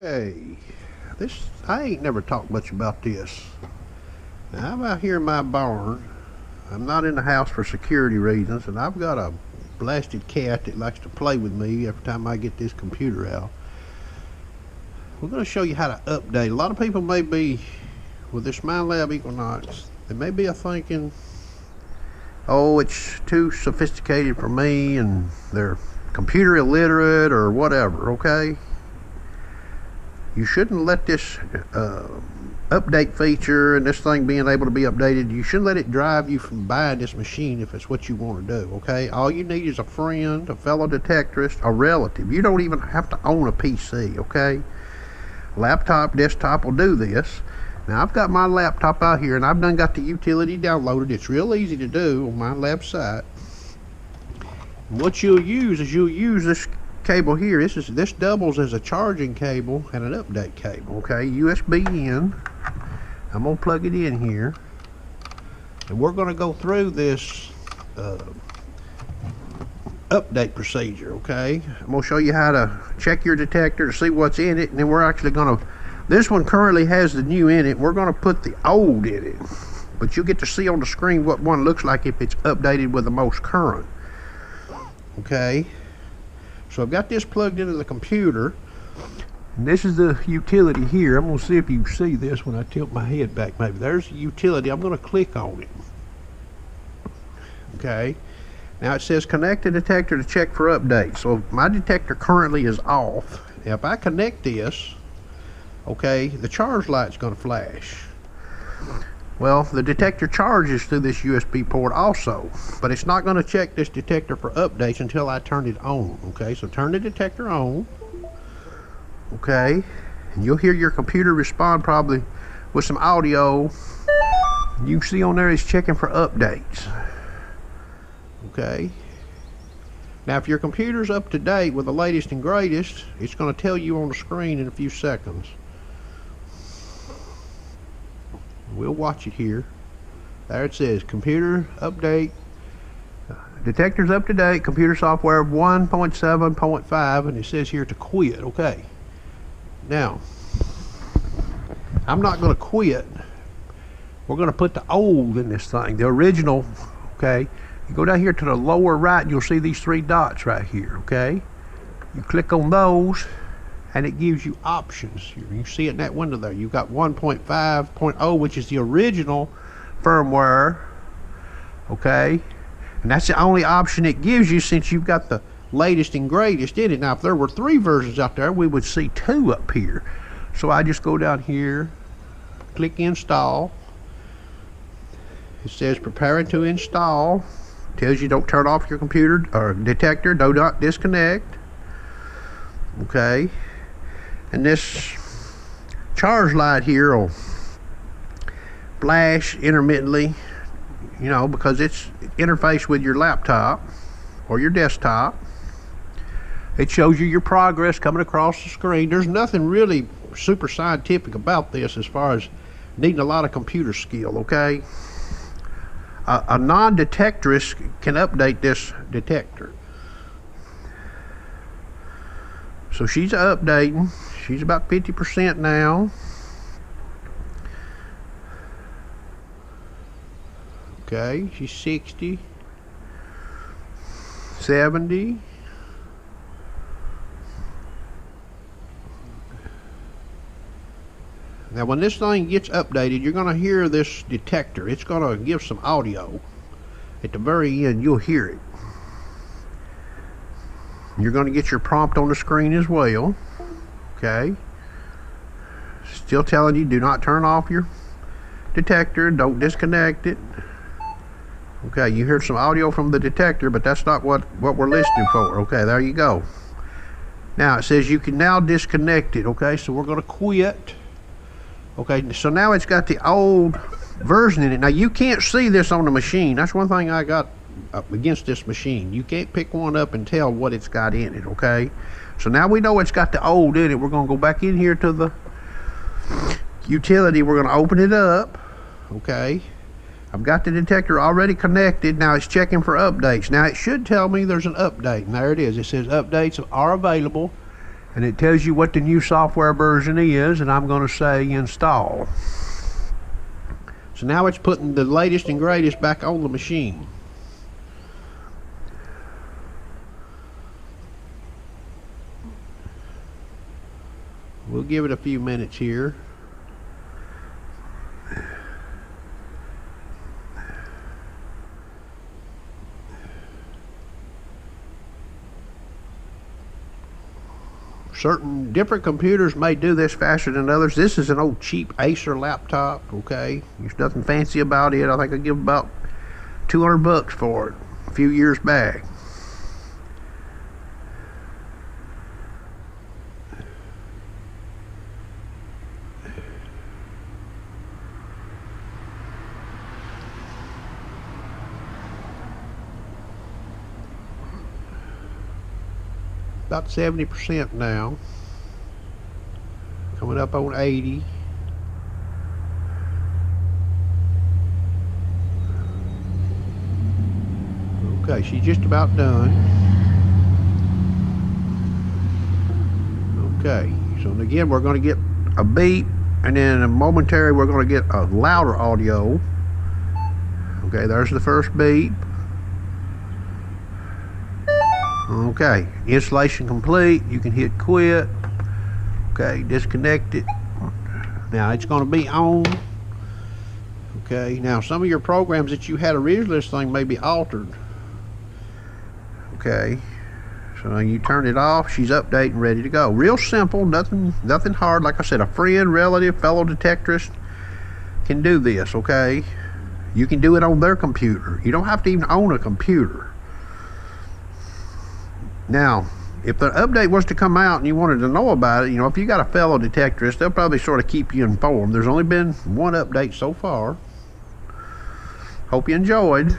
Hey, I ain't never talked much about this. Now, I'm out here in my barn. I'm not in the house for security reasons, and I've got a blasted cat that likes to play with me every time I get this computer out. We're going to show you how to update. A lot of people may be, with this MindLab Equinox, they may be thinking, oh, it's too sophisticated for me, and they're computer illiterate or whatever, okay? You shouldn't let this update feature and this thing being able to be updated, you shouldn't let it drive you from buying this machine if it's what you want to do, okay? All you need is a friend, a fellow detectorist, a relative. You don't even have to own a PC, okay? Laptop, desktop will do this. Now, I've got my laptop out here and I've done got the utility downloaded. It's real easy to do on my lab site. And what you'll use is this cable here. This doubles as a charging cable and an update cable, okay? USB in. I'm gonna plug it in here, and we're gonna go through this update procedure, okay? I'm gonna show you how to check your detector to see what's in it, and then we're actually gonna, this one currently has the new in it, we're gonna put the old in it, but you'll get to see on the screen what one looks like if it's updated with the most current, okay? So I've got this plugged into the computer, and this is the utility here. I'm going to see if you can see this when I tilt my head back maybe. There's the utility. I'm going to click on it. Okay. Now it says connect the detector to check for updates. So my detector currently is off. Now if I connect this, okay, the charge light's going to flash. Well, the detector charges through this USB port also, but it's not going to check this detector for updates until I turn it on, okay? So turn the detector on, okay? And you'll hear your computer respond probably with some audio. You can see on there it's checking for updates, okay? Now, if your computer's up to date with the latest and greatest, it's going to tell you on the screen in a few seconds. We'll watch it here. There it says computer update, detector's up to date, computer software 1.7.5, and it says here to quit. Okay, now I'm not going to quit. We're going to put the old in this thing, the original. Okay, you go down here to the lower right and you'll see these three dots right here. Okay, you click on those and it gives you options. You see it in that window there. You've got 1.5.0, which is the original firmware, okay? And that's the only option it gives you since you've got the latest and greatest in it. Now, if there were 3 versions out there, we would see 2 up here. So I just go down here, click install. It says preparing to install. Tells you don't turn off your computer or detector, do not disconnect, okay? And this charge light here will flash intermittently, you know, because it's interfaced with your laptop or your desktop. It shows you your progress coming across the screen. There's nothing really super scientific about this as far as needing a lot of computer skill, okay? A non-detectorist can update this detector. So she's updating. She's about 50% now. Okay, she's 60, 70. Now when this thing gets updated, you're going to hear this detector. It's going to give some audio. At the very end, you'll hear it. You're going to get your prompt on the screen as well. Okay. Still telling you do not turn off your detector. Don't disconnect it. Okay, you heard some audio from the detector, but that's not what we're listening for. Okay, there you go. Now it says you can now disconnect it. Okay, so we're going to quit. Okay, so now it's got the old version in it. Now you can't see this on the machine. That's one thing I got against this machine. You can't pick one up and tell what it's got in it, okay? So now we know it's got the old in it. We're going to go back in here to the utility. We're going to open it up, okay? I've got the detector already connected. Now it's checking for updates. Now it should tell me there's an update, and there it is. It says updates are available and it tells you what the new software version is, and I'm going to say install. So now it's putting the latest and greatest back on the machine. We'll give it a few minutes here. Certain different computers may do this faster than others. This is an old cheap Acer laptop, okay? There's nothing fancy about it. I think I give about 200 bucks for it a few years back. About 70% now, coming up on 80. Okay, she's just about done. Okay, so again we're going to get a beep, and then a momentary we're going to get a louder audio. Okay, there's the first beep. Okay, installation complete. You can hit quit. Okay, disconnect it. Now it's going to be on. Okay, now some of your programs that you had originally this thing may be altered. Okay, so you turn it off. She's updating, ready to go. Real simple, nothing hard. Like I said, a friend, relative, fellow detectorist can do this. Okay, you can do it on their computer. You don't have to even own a computer. Now, if the update was to come out and you wanted to know about it, you know, if you got a fellow detectorist, they'll probably sort of keep you informed. There's only been one update so far. Hope you enjoyed.